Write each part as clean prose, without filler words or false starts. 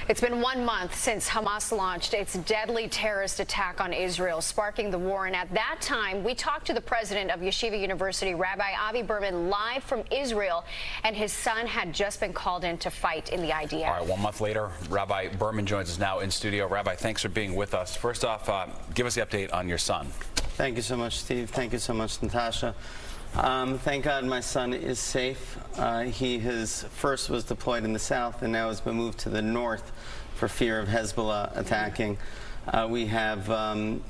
It's been 1 month since Hamas launched its deadly terrorist attack on Israel, sparking the war. And at that time, we talked to the president of Yeshiva University, Rabbi Ari Berman, live from Israel, and his son had just been called in to fight in the IDF. All right, 1 month later, Rabbi Berman joins us now in studio. Rabbi, thanks for being with us. First off, give us the update on your son. Thank you so much, Steve. Thank you so much, Natasha. Thank God my son is safe. He first was deployed in the south and now has been moved to the north for fear of Hezbollah attacking. We have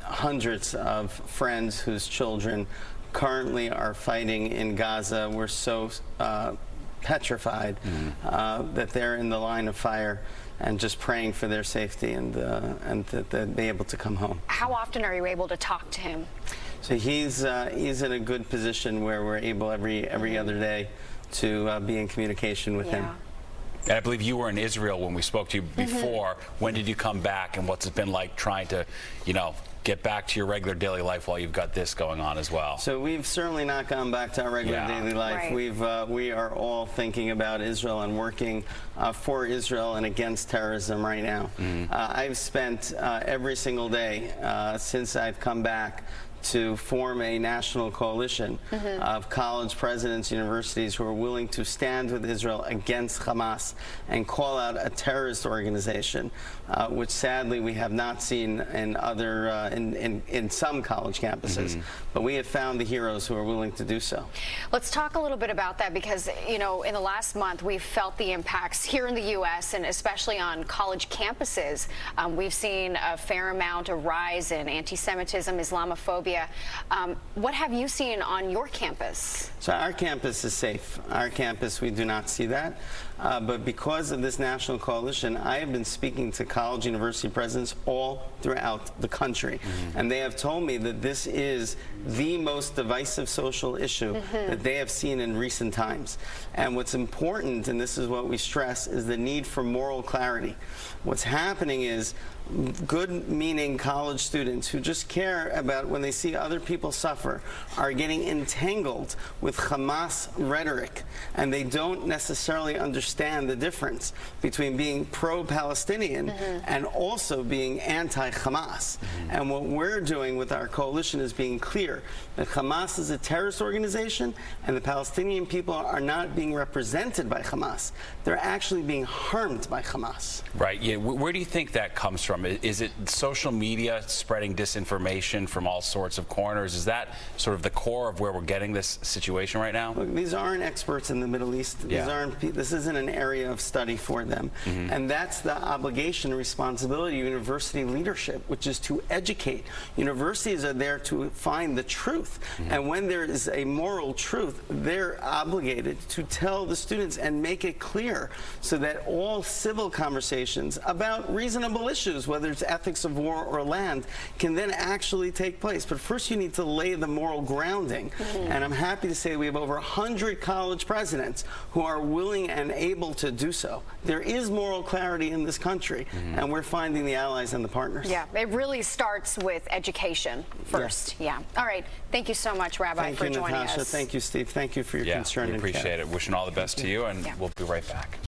hundreds of friends whose children currently are fighting in Gaza. We're so petrified that they're in the line of fire, and just praying for their safety and that they'll be able to come home. How often are you able to talk to him? So he's in a good position where we're able every other day to be in communication with him. And I believe you were in Israel when we spoke to you before. When did you come back, and what's it been like trying to, get back to your regular daily life while you've got this going on as well? So we've certainly not gone back to our regular daily life. Right. We are all thinking about Israel and working for Israel and against terrorism right now. I've spent every single day since I've come back to form a national coalition of college presidents, universities who are willing to stand with Israel against Hamas and call out a terrorist organization, which sadly we have not seen in other in some college campuses. But we have found the heroes who are willing to do so. Let's talk a little bit about that, because in the last month we've felt the impacts here in the U.S. and especially on college campuses. We've seen a fair amount of rise in anti-Semitism, Islamophobia. What have you seen on your campus? So our campus is safe. Our campus, we do not see that. But because of this national coalition, I have been speaking to college university presidents all throughout the country. And they have told me that this is the most divisive social issue that they have seen in recent times. And what's important, and this is what we stress, is the need for moral clarity. What's happening is good-meaning college students who just care about when they see other people suffer are getting entangled with Hamas rhetoric, and they don't necessarily understand the difference between being pro-Palestinian and also being anti-Hamas. And what we're doing with our coalition is being clear that Hamas is a terrorist organization, and the Palestinian people are not being represented by Hamas. They're actually being harmed by Hamas. Right. Yeah. Where do you think that comes from? Is it social media spreading disinformation from all sorts of corners? Is that sort of the core of where we're getting this situation right now? Look, these aren't experts in the Middle East. This isn't an area of study for them. And that's the obligation and responsibility of university leadership, which is to educate. Universities are there to find the truth. And when there is a moral truth, they're obligated to tell the students and make it clear so that all civil conversations about reasonable issues, whether it's ethics of war or land, can then actually take place. But first you need to lay the moral grounding. And I'm happy to say we have over 100 college presidents who are willing and able to do so. There is moral clarity in this country, and we're finding the allies and the partners. Yeah, it really starts with education first. Yeah. All right. Thank you so much, Rabbi, for joining us. Thank you, Natasha. Thank you, Steve. Thank you for your concern and care. Appreciate it. Wishing all the best to you, and we'll be right back.